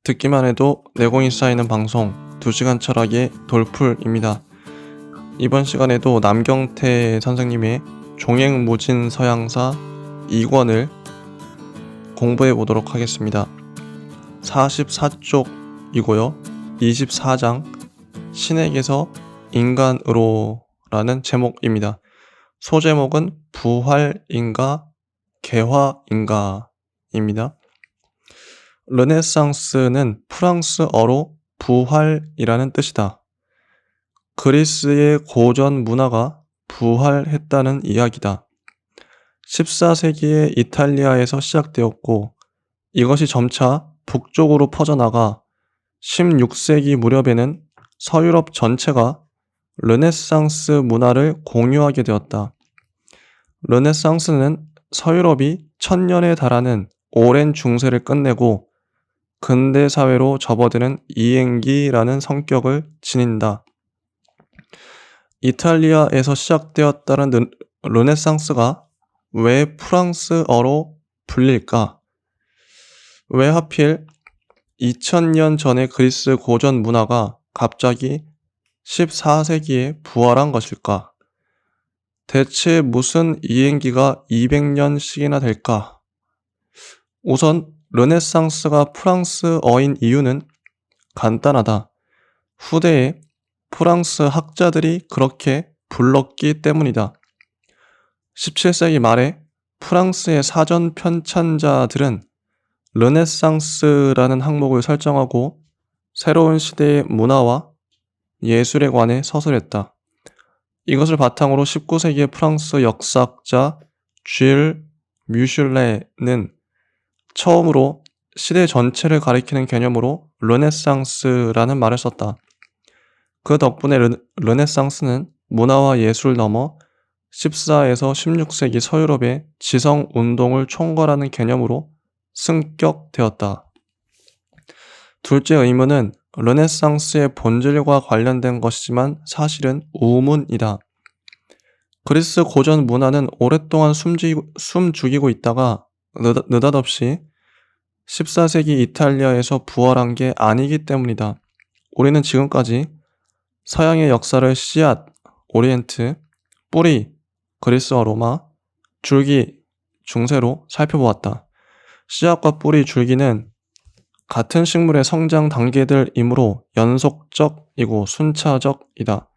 듣기만 해도 내공이 쌓이는 방송 2시간 철학의 돌풀입니다. 이번 시간에도 남경태 선생님의 종횡무진 서양사 2권을 공부해 보도록 하겠습니다. 44쪽이고요. 24장 신에게서 인간으로 라는 제목입니다. 소제목은 부활인가 개화인가입니다. 르네상스는 프랑스어로 부활이라는 뜻이다. 그리스의 고전 문화가 부활했다는 이야기다. 14세기에 이탈리아에서 시작되었고 이것이 점차 북쪽으로 퍼져나가 16세기 무렵에는 서유럽 전체가 르네상스 문화를 공유하게 되었다. 르네상스는 서유럽이 1000년에 달하는 오랜 중세를 끝내고 근대 사회로 접어드는 이행기라는 성격을 지닌다. 이탈리아에서 시작되었다는 르네상스가 왜 프랑스어로 불릴까? 왜 하필 2000년 전의 그리스 고전 문화가 갑자기 14세기에 부활한 것일까? 대체 무슨 이행기가 200년씩이나 될까? 우선 르네상스가 프랑스어인 이유는 간단하다. 후대에 프랑스 학자들이 그렇게 불렀기 때문이다. 17세기 말에 프랑스의 사전 편찬자들은 르네상스라는 항목을 설정하고 새로운 시대의 문화와 예술에 관해 서술했다. 이것을 바탕으로 19세기의 프랑스 역사학자 쥘 뮤슐레는 처음으로 시대 전체를 가리키는 개념으로 르네상스라는 말을 썼다. 그 덕분에 르네상스는 문화와 예술을 넘어 14에서 16세기 서유럽의 지성운동을 총괄하는 개념으로 승격되었다. 둘째 의문은 르네상스의 본질과 관련된 것이지만 사실은 우문이다. 그리스 고전 문화는 오랫동안 숨죽이고 있다가 느닷없이 14세기 이탈리아에서 부활한 게 아니기 때문이다. 우리는 지금까지 서양의 역사를 씨앗, 오리엔트, 뿌리, 그리스어 로마, 줄기, 중세로 살펴보았다. 씨앗과 뿌리, 줄기는 같은 식물의 성장 단계들이므로 연속적이고 순차적이다.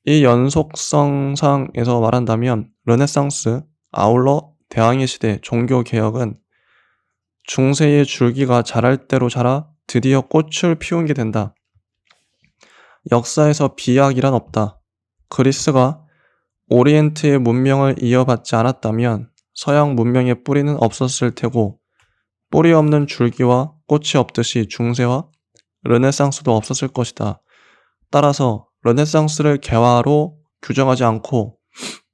이 연속성상에서 말한다면 르네상스, 아울러 대항해 시대 종교개혁은 중세의 줄기가 자랄 대로 자라 드디어 꽃을 피운 게 된다. 역사에서 비약이란 없다. 그리스가 오리엔트의 문명을 이어받지 않았다면 서양 문명의 뿌리는 없었을 테고 뿌리 없는 줄기와 꽃이 없듯이 중세와 르네상스도 없었을 것이다. 따라서 르네상스를 개화로 규정하지 않고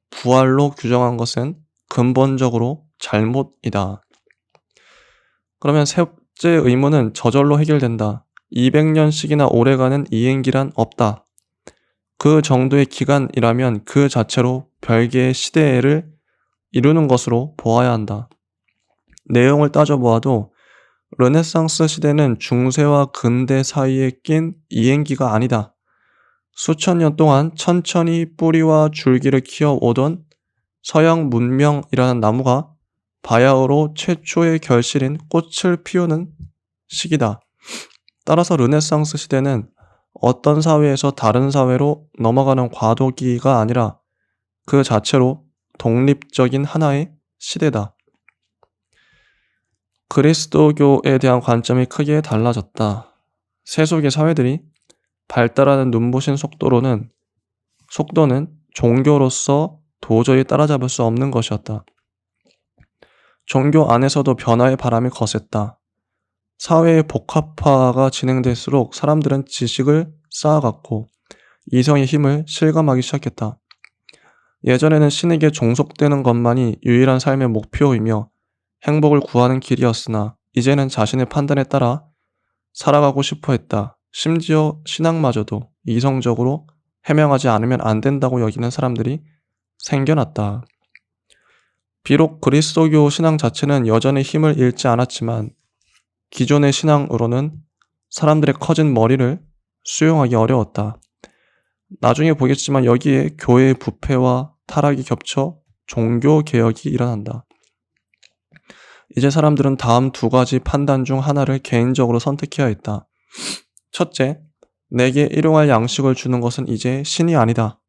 부활로 규정한 것은 근본적으로 잘못이다. 그러면 셋째 의문은 저절로 해결된다. 200년씩이나 오래가는 이행기란 없다. 그 정도의 기간이라면 그 자체로 별개의 시대를 이루는 것으로 보아야 한다. 내용을 따져보아도 르네상스 시대는 중세와 근대 사이에 낀 이행기가 아니다. 수천 년 동안 천천히 뿌리와 줄기를 키워오던 서양 문명이라는 나무가 바야흐로 최초의 결실인 꽃을 피우는 시기다. 따라서 르네상스 시대는 어떤 사회에서 다른 사회로 넘어가는 과도기가 아니라 그 자체로 독립적인 하나의 시대다. 그리스도교에 대한 관점이 크게 달라졌다. 세속의 사회들이 발달하는 눈부신 속도는 종교로서 도저히 따라잡을 수 없는 것이었다. 종교 안에서도 변화의 바람이 거셌다. 사회의 복합화가 진행될수록 사람들은 지식을 쌓아갔고 이성의 힘을 실감하기 시작했다. 예전에는 신에게 종속되는 것만이 유일한 삶의 목표이며 행복을 구하는 길이었으나 이제는 자신의 판단에 따라 살아가고 싶어 했다. 심지어 신앙마저도 이성적으로 해명하지 않으면 안 된다고 여기는 사람들이 생겨났다. 비록 그리스도교 신앙 자체는 여전히 힘을 잃지 않았지만 기존의 신앙으로는 사람들의 커진 머리를 수용하기 어려웠다. 나중에 보겠지만 여기에 교회의 부패와 타락이 겹쳐 종교 개혁이 일어난다. 이제 사람들은 다음 두 가지 판단 중 하나를 개인적으로 선택해야 했다. 첫째, 내게 일용할 양식을 주는 것은 이제 신이 아니다.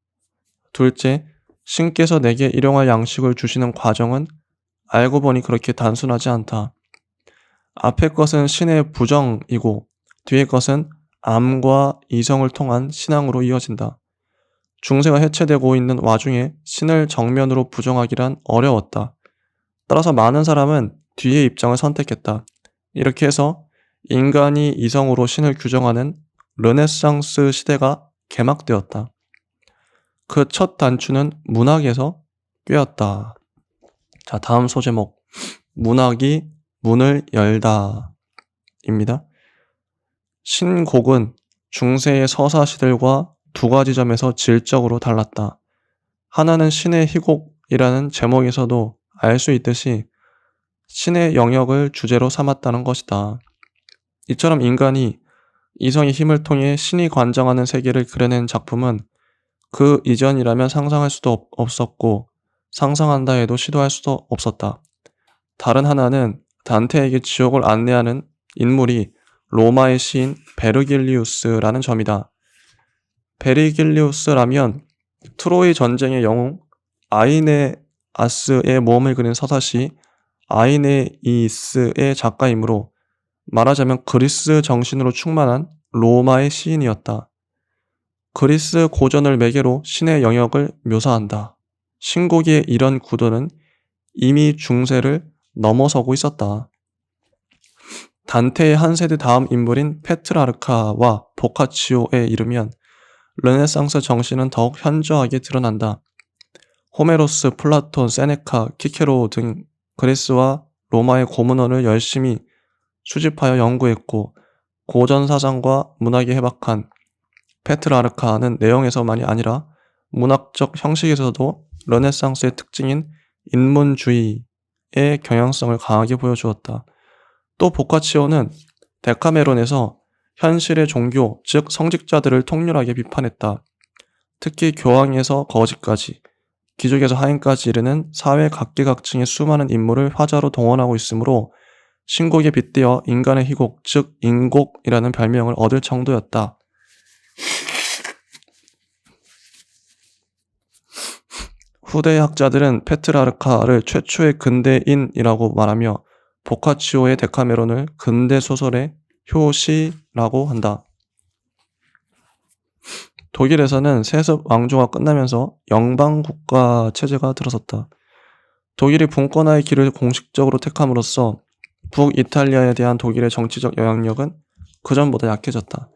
둘째, 신께서 내게 일용할 양식을 주시는 과정은 알고 보니 그렇게 단순하지 않다. 앞의 것은 신의 부정이고 뒤의 것은 암과 이성을 통한 신앙으로 이어진다. 중세가 해체되고 있는 와중에 신을 정면으로 부정하기란 어려웠다. 따라서 많은 사람은 뒤의 입장을 선택했다. 이렇게 해서 인간이 이성으로 신을 규정하는 르네상스 시대가 개막되었다. 그 첫 단추는 문학에서 꿰었다. 자, 다음 소제목. 문학이 문을 열다 입니다. 신곡은 중세의 서사시들과 두 가지 점에서 질적으로 달랐다. 하나는 신의 희곡이라는 제목에서도 알 수 있듯이 신의 영역을 주제로 삼았다는 것이다. 이처럼 인간이 이성의 힘을 통해 신이 관장하는 세계를 그려낸 작품은 그 이전이라면 상상할 수도 없었고 상상한다 해도 시도할 수도 없었다. 다른 하나는 단테에게 지옥을 안내하는 인물이 로마의 시인 베르길리우스라는 점이다. 베르길리우스라면 트로이 전쟁의 영웅 아이네아스의 모험을 그린 서사시 아이네이스의 작가이므로 말하자면 그리스 정신으로 충만한 로마의 시인이었다. 그리스 고전을 매개로 신의 영역을 묘사한다. 신곡의 이런 구도는 이미 중세를 넘어서고 있었다. 단테의 한 세대 다음 인물인 페트라르카와 보카치오에 이르면 르네상스 정신은 더욱 현저하게 드러난다. 호메로스, 플라톤, 세네카, 키케로 등 그리스와 로마의 고문원을 열심히 수집하여 연구했고 고전 사상과 문학에 해박한 페트라르카는 내용에서만이 아니라 문학적 형식에서도 르네상스의 특징인 인문주의의 경향성을 강하게 보여주었다. 또 보카치오는 데카메론에서 현실의 종교, 즉 성직자들을 통렬하게 비판했다. 특히 교황에서 거지까지, 귀족에서 하인까지 이르는 사회 각계각층의 수많은 인물을 화자로 동원하고 있으므로 신곡에 빗대어 인간의 희곡, 즉 인곡이라는 별명을 얻을 정도였다. 후대의 학자들은 페트라르카를 최초의 근대인이라고 말하며 보카치오의 데카메론을 근대 소설의 효시라고 한다. 독일에서는 세습 왕조가 끝나면서 영방국가 체제가 들어섰다. 독일이 분권화의 길을 공식적으로 택함으로써 북이탈리아에 대한 독일의 정치적 영향력은 그전보다 약해졌다.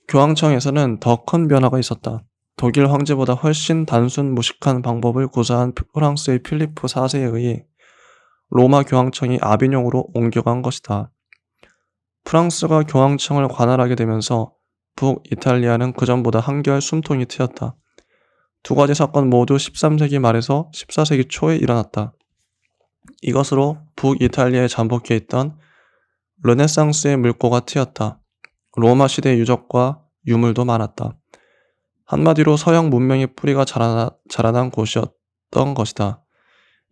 교황청에서는 더 큰 변화가 있었다. 독일 황제보다 훨씬 단순 무식한 방법을 구사한 프랑스의 필리프 4세에 의해 로마 교황청이 아비뇽으로 옮겨간 것이다. 프랑스가 교황청을 관할하게 되면서 북이탈리아는 그전보다 한결 숨통이 트였다. 두 가지 사건 모두 13세기 말에서 14세기 초에 일어났다. 이것으로 북이탈리아에 잠복해 있던 르네상스의 물꼬가 트였다. 로마 시대의 유적과 유물도 많았다. 한마디로 서양 문명의 뿌리가 자라난 곳이었던 것이다.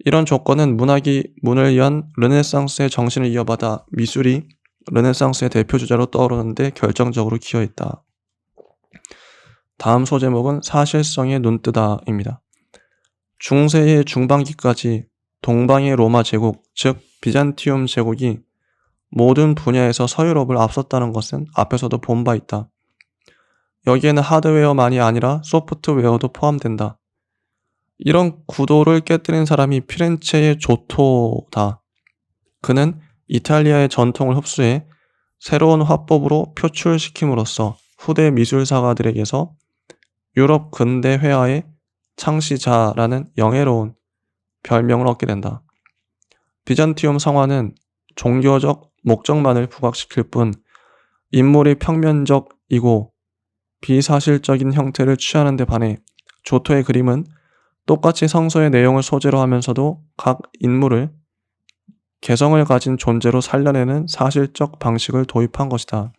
이런 조건은 문학이 문을 연 르네상스의 정신을 이어받아 미술이 르네상스의 대표주자로 떠오르는데 결정적으로 기여했다. 다음 소제목은 사실성의 눈뜨다입니다. 중세의 중반기까지 동방의 로마 제국, 즉 비잔티움 제국이 모든 분야에서 서유럽을 앞섰다는 것은 앞에서도 본 바 있다. 여기에는 하드웨어만이 아니라 소프트웨어도 포함된다. 이런 구도를 깨뜨린 사람이 피렌체의 조토다. 그는 이탈리아의 전통을 흡수해 새로운 화법으로 표출시킴으로써 후대 미술사가들에게서 유럽 근대 회화의 창시자라는 영예로운 별명을 얻게 된다. 비잔티움 성화는 종교적 목적만을 부각시킬 뿐 인물이 평면적이고 비사실적인 형태를 취하는 데 반해 조토의 그림은 똑같이 성서의 내용을 소재로 하면서도 각 인물을 개성을 가진 존재로 살려내는 사실적 방식을 도입한 것이다.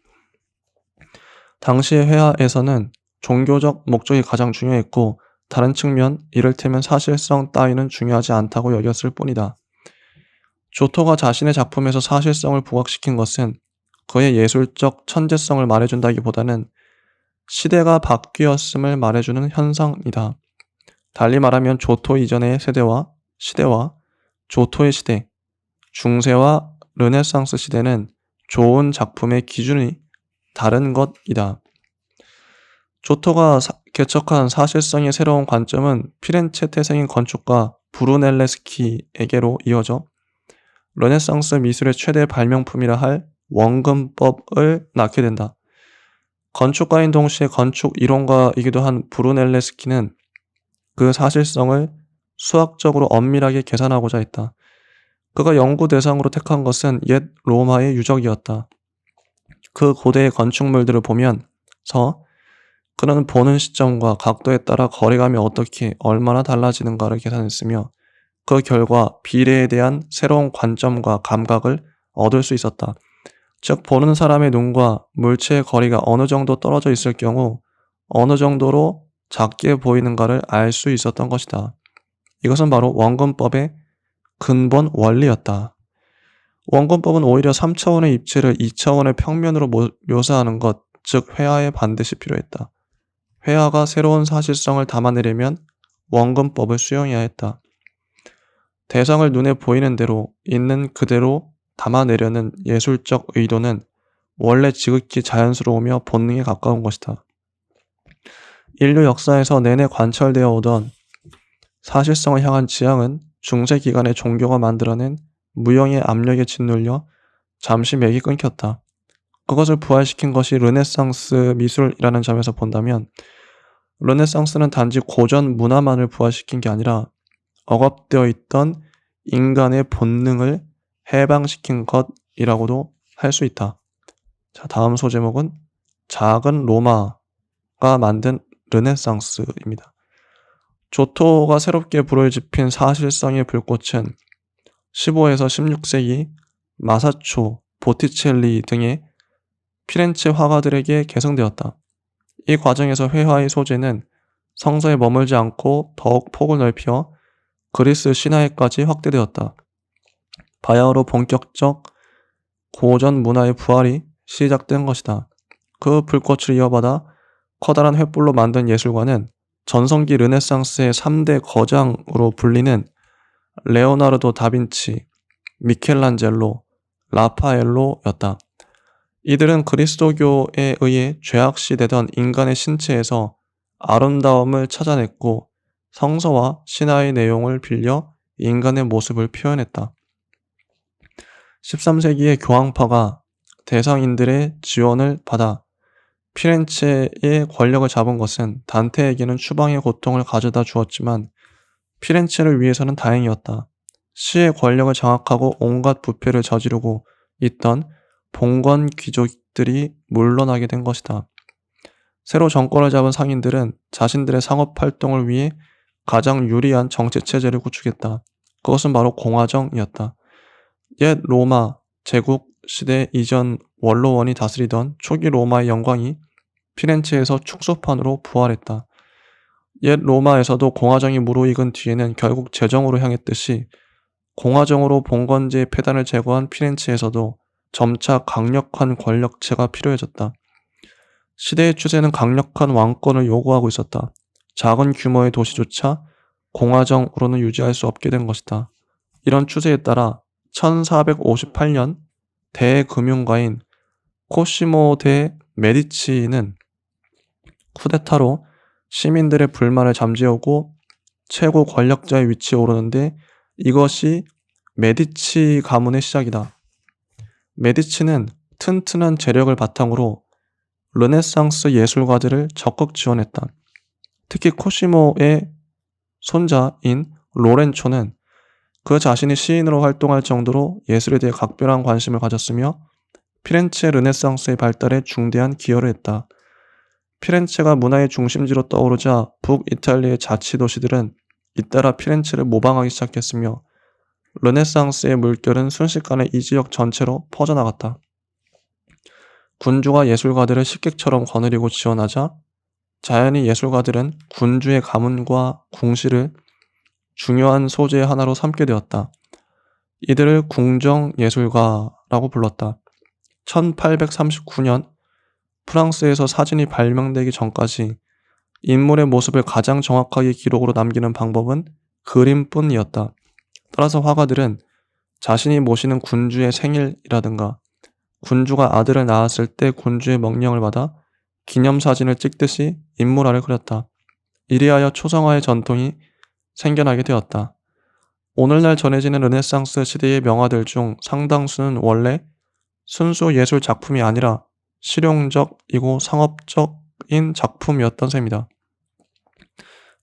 당시의 회화에서는 종교적 목적이 가장 중요했고 다른 측면, 이를테면 사실성 따위는 중요하지 않다고 여겼을 뿐이다. 조토가 자신의 작품에서 사실성을 부각시킨 것은 그의 예술적 천재성을 말해준다기보다는 시대가 바뀌었음을 말해주는 현상이다. 달리 말하면 조토 이전의 시대와 조토의 시대, 중세와 르네상스 시대는 좋은 작품의 기준이 다른 것이다. 조토가 개척한 사실성의 새로운 관점은 피렌체 태생인 건축가 브루넬레스키에게로 이어져 르네상스 미술의 최대 발명품이라 할 원근법을 낳게 된다. 건축가인 동시에 건축 이론가이기도 한 브루넬레스키는 그 사실성을 수학적으로 엄밀하게 계산하고자 했다. 그가 연구 대상으로 택한 것은 옛 로마의 유적이었다. 그 고대의 건축물들을 보면서 그는 보는 시점과 각도에 따라 거리감이 어떻게 얼마나 달라지는가를 계산했으며 그 결과 비례에 대한 새로운 관점과 감각을 얻을 수 있었다. 즉 보는 사람의 눈과 물체의 거리가 어느 정도 떨어져 있을 경우 어느 정도로 작게 보이는가를 알 수 있었던 것이다. 이것은 바로 원근법의 근본 원리였다. 원근법은 오히려 3차원의 입체를 2차원의 평면으로 묘사하는 것, 즉 회화에 반드시 필요했다. 회화가 새로운 사실성을 담아내려면 원근법을 수용해야 했다. 대상을 눈에 보이는 대로 있는 그대로 담아내려는 예술적 의도는 원래 지극히 자연스러우며 본능에 가까운 것이다. 인류 역사에서 내내 관철되어 오던 사실성을 향한 지향은 중세 기간의 종교가 만들어낸 무형의 압력에 짓눌려 잠시 맥이 끊겼다. 그것을 부활시킨 것이 르네상스 미술이라는 점에서 본다면 르네상스는 단지 고전 문화만을 부활시킨 게 아니라 억압되어 있던 인간의 본능을 해방시킨 것이라고도 할 수 있다. 자, 다음 소제목은 작은 로마가 만든 르네상스입니다. 조토가 새롭게 불을 지핀 사실성의 불꽃은 15에서 16세기 마사초, 보티첼리 등의 피렌체 화가들에게 계승되었다. 이 과정에서 회화의 소재는 성서에 머물지 않고 더욱 폭을 넓혀 그리스 신화에까지 확대되었다. 바야흐로 본격적 고전 문화의 부활이 시작된 것이다. 그 불꽃을 이어받아 커다란 횃불로 만든 예술가는 전성기 르네상스의 3대 거장으로 불리는 레오나르도 다빈치, 미켈란젤로, 라파엘로였다. 이들은 그리스도교에 의해 죄악시되던 인간의 신체에서 아름다움을 찾아냈고 성서와 신화의 내용을 빌려 인간의 모습을 표현했다. 13세기의 교황파가 대상인들의 지원을 받아 피렌체의 권력을 잡은 것은 단테에게는 추방의 고통을 가져다 주었지만 피렌체를 위해서는 다행이었다. 시의 권력을 장악하고 온갖 부패를 저지르고 있던 봉건 귀족들이 물러나게 된 것이다. 새로 정권을 잡은 상인들은 자신들의 상업 활동을 위해 가장 유리한 정치체제를 구축했다. 그것은 바로 공화정이었다. 옛 로마 제국 시대 이전 원로원이 다스리던 초기 로마의 영광이 피렌체에서 축소판으로 부활했다. 옛 로마에서도 공화정이 무르익은 뒤에는 결국 제정으로 향했듯이 공화정으로 봉건제의 폐단을 제거한 피렌체에서도 점차 강력한 권력체가 필요해졌다. 시대의 추세는 강력한 왕권을 요구하고 있었다. 작은 규모의 도시조차 공화정으로는 유지할 수 없게 된 것이다. 이런 추세에 따라 1458년 대금융가인 코시모 데 메디치는 쿠데타로 시민들의 불만을 잠재우고 최고 권력자의 위치에 오르는데 이것이 메디치 가문의 시작이다. 메디치는 튼튼한 재력을 바탕으로 르네상스 예술가들을 적극 지원했다. 특히 코시모의 손자인 로렌초는 그 자신이 시인으로 활동할 정도로 예술에 대해 각별한 관심을 가졌으며 피렌체 르네상스의 발달에 중대한 기여를 했다. 피렌체가 문화의 중심지로 떠오르자 북이탈리아의 자치도시들은 잇따라 피렌체를 모방하기 시작했으며 르네상스의 물결은 순식간에 이 지역 전체로 퍼져나갔다. 군주가 예술가들을 식객처럼 거느리고 지원하자 자연히 예술가들은 군주의 가문과 궁시를 중요한 소재의 하나로 삼게 되었다. 이들을 궁정예술가라고 불렀다. 1839년 프랑스에서 사진이 발명되기 전까지 인물의 모습을 가장 정확하게 기록으로 남기는 방법은 그림뿐이었다. 따라서 화가들은 자신이 모시는 군주의 생일이라든가 군주가 아들을 낳았을 때 군주의 명령을 받아 기념사진을 찍듯이 인물화를 그렸다. 이리하여 초상화의 전통이 생겨나게 되었다. 오늘날 전해지는 르네상스 시대의 명화들 중 상당수는 원래 순수 예술 작품이 아니라 실용적이고 상업적인 작품이었던 셈이다.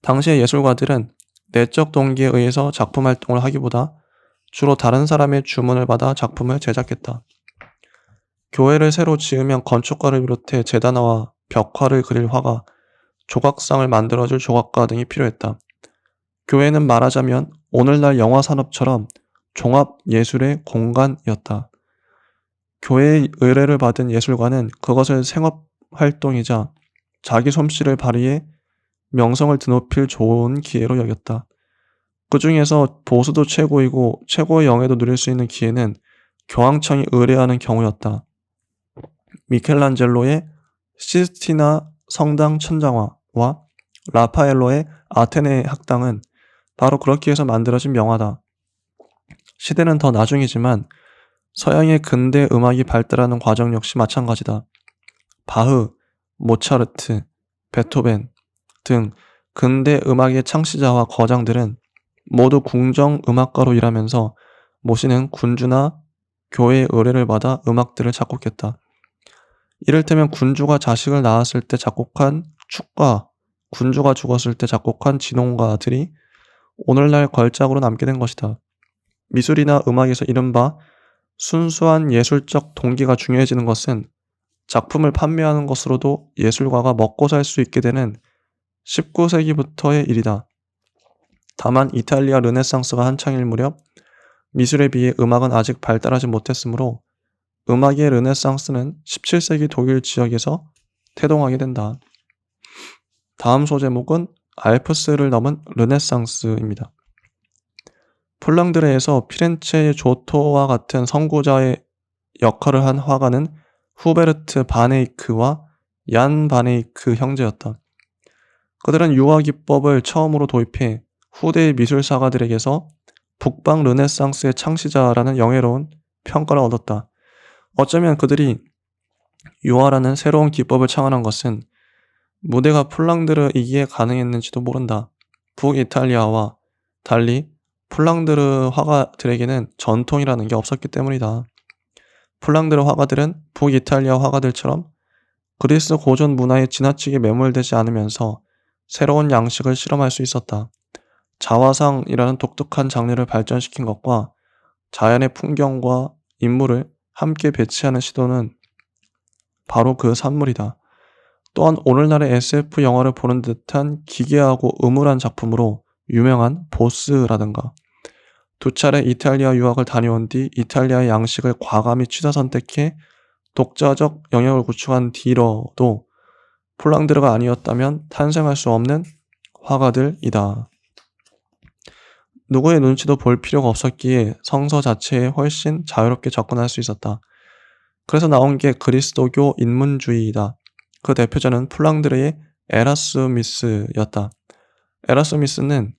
당시의 예술가들은 내적 동기에 의해서 작품 활동을 하기보다 주로 다른 사람의 주문을 받아 작품을 제작했다. 교회를 새로 지으면 건축가를 비롯해 재단화와 벽화를 그릴 화가, 조각상을 만들어줄 조각가 등이 필요했다. 교회는 말하자면 오늘날 영화산업처럼 종합예술의 공간이었다. 교회의 의뢰를 받은 예술가는 그것을 생업활동이자 자기 솜씨를 발휘해 명성을 드높일 좋은 기회로 여겼다. 그 중에서 보수도 최고이고 최고의 영예도 누릴 수 있는 기회는 교황청이 의뢰하는 경우였다. 미켈란젤로의 시스티나 성당 천장화와 라파엘로의 아테네 학당은 바로 그렇게 해서 만들어진 명화다. 시대는 더 나중이지만 서양의 근대 음악이 발달하는 과정 역시 마찬가지다. 바흐, 모차르트, 베토벤 등 근대 음악의 창시자와 거장들은 모두 궁정 음악가로 일하면서 모시는 군주나 교회의 의뢰를 받아 음악들을 작곡했다. 이를테면 군주가 자식을 낳았을 때 작곡한 축가, 군주가 죽었을 때 작곡한 진홍가들이 오늘날 걸작으로 남게 된 것이다. 미술이나 음악에서 이른바 순수한 예술적 동기가 중요해지는 것은 작품을 판매하는 것으로도 예술가가 먹고 살 수 있게 되는 19세기부터의 일이다. 다만 이탈리아 르네상스가 한창일 무렵 미술에 비해 음악은 아직 발달하지 못했으므로 음악의 르네상스는 17세기 독일 지역에서 태동하게 된다. 다음 소제목은 알프스를 넘은 르네상스입니다. 폴랑드레에서 피렌체의 조토와 같은 선구자의 역할을 한 화가는 후베르트 바네이크와 얀 바네이크 형제였다. 그들은 유화 기법을 처음으로 도입해 후대의 미술사가들에게서 북방 르네상스의 창시자라는 영예로운 평가를 얻었다. 어쩌면 그들이 유화라는 새로운 기법을 창안한 것은 무대가 폴랑드르이기에 가능했는지도 모른다. 북이탈리아와 달리 폴랑드르 화가들에게는 전통이라는 게 없었기 때문이다. 폴랑드르 화가들은 북이탈리아 화가들처럼 그리스 고전 문화에 지나치게 매몰되지 않으면서 새로운 양식을 실험할 수 있었다. 자화상이라는 독특한 장르를 발전시킨 것과 자연의 풍경과 인물을 함께 배치하는 시도는 바로 그 산물이다. 또한 오늘날의 SF 영화를 보는 듯한 기괴하고 음울한 작품으로 유명한 보스라든가 두 차례 이탈리아 유학을 다녀온 뒤 이탈리아의 양식을 과감히 취사 선택해 독자적 영역을 구축한 디러도 폴랑드르가 아니었다면 탄생할 수 없는 화가들이다. 누구의 눈치도 볼 필요가 없었기에 성서 자체에 훨씬 자유롭게 접근할 수 있었다. 그래서 나온 게 그리스도교 인문주의이다. 그 대표자는 폴랑드르의 에라스미스였다. 에라스미스는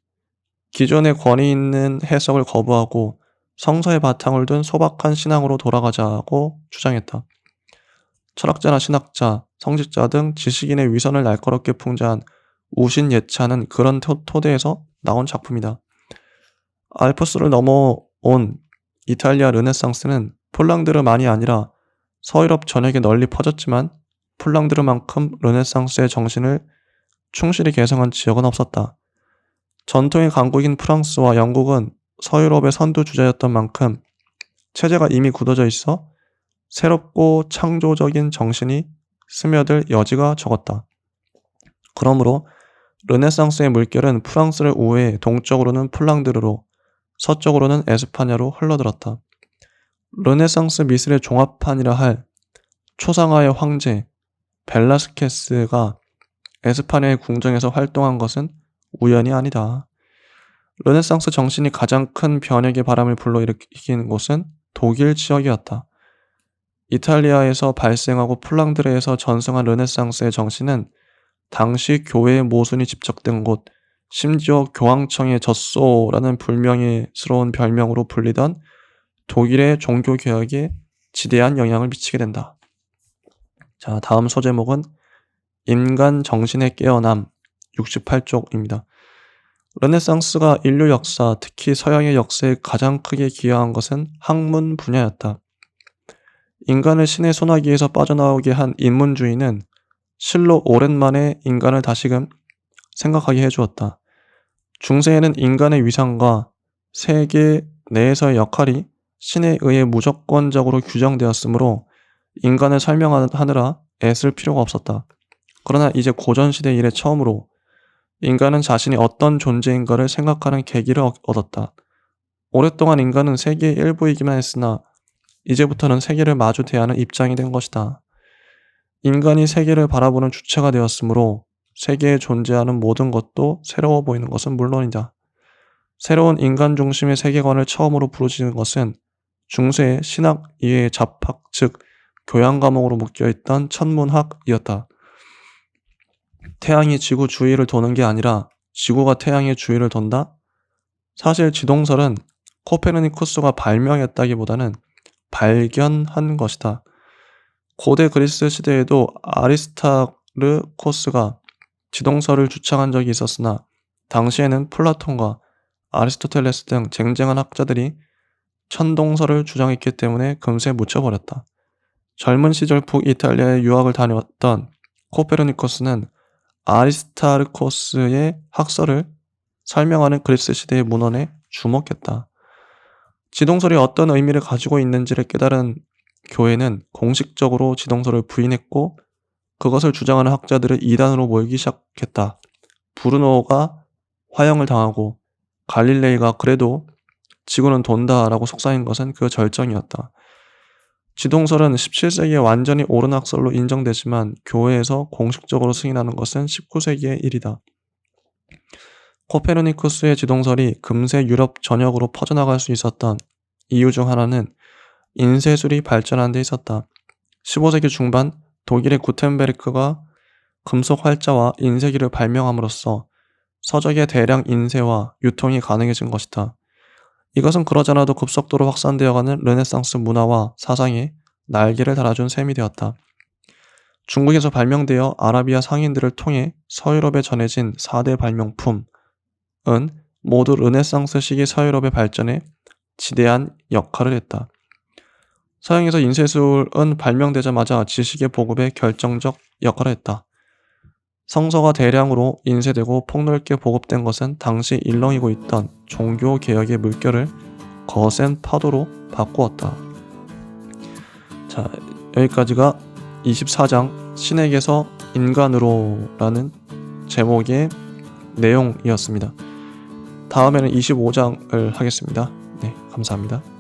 기존의 권위 있는 해석을 거부하고 성서의 바탕을 둔 소박한 신앙으로 돌아가자고 주장했다. 철학자나 신학자, 성직자 등 지식인의 위선을 날카롭게 풍자한 우신 예차는 그런 토대에서 나온 작품이다. 알프스를 넘어온 이탈리아 르네상스는 폴랑드르만이 아니라 서유럽 전역에 널리 퍼졌지만 폴랑드르만큼 르네상스의 정신을 충실히 계승한 지역은 없었다. 전통의 강국인 프랑스와 영국은 서유럽의 선두주자였던 만큼 체제가 이미 굳어져 있어 새롭고 창조적인 정신이 스며들 여지가 적었다. 그러므로 르네상스의 물결은 프랑스를 우회해 동쪽으로는 폴랑드르로 서쪽으로는 에스파냐로 흘러들었다. 르네상스 미술의 종합판이라 할 초상화의 황제 벨라스케스가 에스파냐의 궁정에서 활동한 것은 우연이 아니다. 르네상스 정신이 가장 큰 변혁의 바람을 불러일으킨 곳은 독일 지역이었다. 이탈리아에서 발생하고 플랑드르에서 전승한 르네상스의 정신은 당시 교회의 모순이 집적된 곳, 심지어 교황청의 젖소라는 불명예스러운 별명으로 불리던 독일의 종교개혁에 지대한 영향을 미치게 된다. 자, 다음 소제목은 인간 정신의 깨어남 68쪽입니다. 르네상스가 인류 역사, 특히 서양의 역사에 가장 크게 기여한 것은 학문 분야였다. 인간을 신의 소나기에서 빠져나오게 한 인문주의는 실로 오랜만에 인간을 다시금 생각하게 해주었다. 중세에는 인간의 위상과 세계 내에서의 역할이 신에 의해 무조건적으로 규정되었으므로 인간을 설명하느라 애쓸 필요가 없었다. 그러나 이제 고전시대 이래 처음으로 인간은 자신이 어떤 존재인가를 생각하는 계기를 얻었다. 오랫동안 인간은 세계의 일부이기만 했으나 이제부터는 세계를 마주 대하는 입장이 된 것이다. 인간이 세계를 바라보는 주체가 되었으므로 세계에 존재하는 모든 것도 새로워 보이는 것은 물론이다. 새로운 인간 중심의 세계관을 처음으로 부르짖은 것은 중세의 신학 이외의 잡학, 즉 교양 과목으로 묶여있던 천문학이었다. 태양이 지구 주위를 도는 게 아니라 지구가 태양의 주위를 돈다? 사실 지동설은 코페르니쿠스가 발명했다기보다는 발견한 것이다. 고대 그리스 시대에도 아리스타르코스가 지동설을 주창한 적이 있었으나 당시에는 플라톤과 아리스토텔레스 등 쟁쟁한 학자들이 천동설을 주장했기 때문에 금세 묻혀버렸다. 젊은 시절 북이탈리아에 유학을 다녀왔던 코페르니쿠스는 아리스타르코스의 학설을 설명하는 그리스 시대의 문헌에 주목했다. 지동설이 어떤 의미를 가지고 있는지를 깨달은 교회는 공식적으로 지동설을 부인했고 그것을 주장하는 학자들을 이단으로 모이기 시작했다. 브루노가 화형을 당하고 갈릴레이가 그래도 지구는 돈다라고 속삭인 것은 그 절정이었다. 지동설은 17세기에 완전히 옳은 학설로 인정되지만 교회에서 공식적으로 승인하는 것은 19세기의 일이다. 코페르니쿠스의 지동설이 금세 유럽 전역으로 퍼져나갈 수 있었던 이유 중 하나는 인쇄술이 발전한 데 있었다. 15세기 중반 독일의 구텐베르크가 금속 활자와 인쇄기를 발명함으로써 서적의 대량 인쇄와 유통이 가능해진 것이다. 이것은 그러지 않아도 급속도로 확산되어가는 르네상스 문화와 사상에 날개를 달아준 셈이 되었다. 중국에서 발명되어 아라비아 상인들을 통해 서유럽에 전해진 4대 발명품은 모두 르네상스 시기 서유럽의 발전에 지대한 역할을 했다. 서양에서 인쇄술은 발명되자마자 지식의 보급에 결정적 역할을 했다. 성서가 대량으로 인쇄되고 폭넓게 보급된 것은 당시 일렁이고 있던 종교개혁의 물결을 거센 파도로 바꾸었다. 자, 여기까지가 24장 신에게서 인간으로 라는 제목의 내용이었습니다. 다음에는 25장을 하겠습니다. 네, 감사합니다.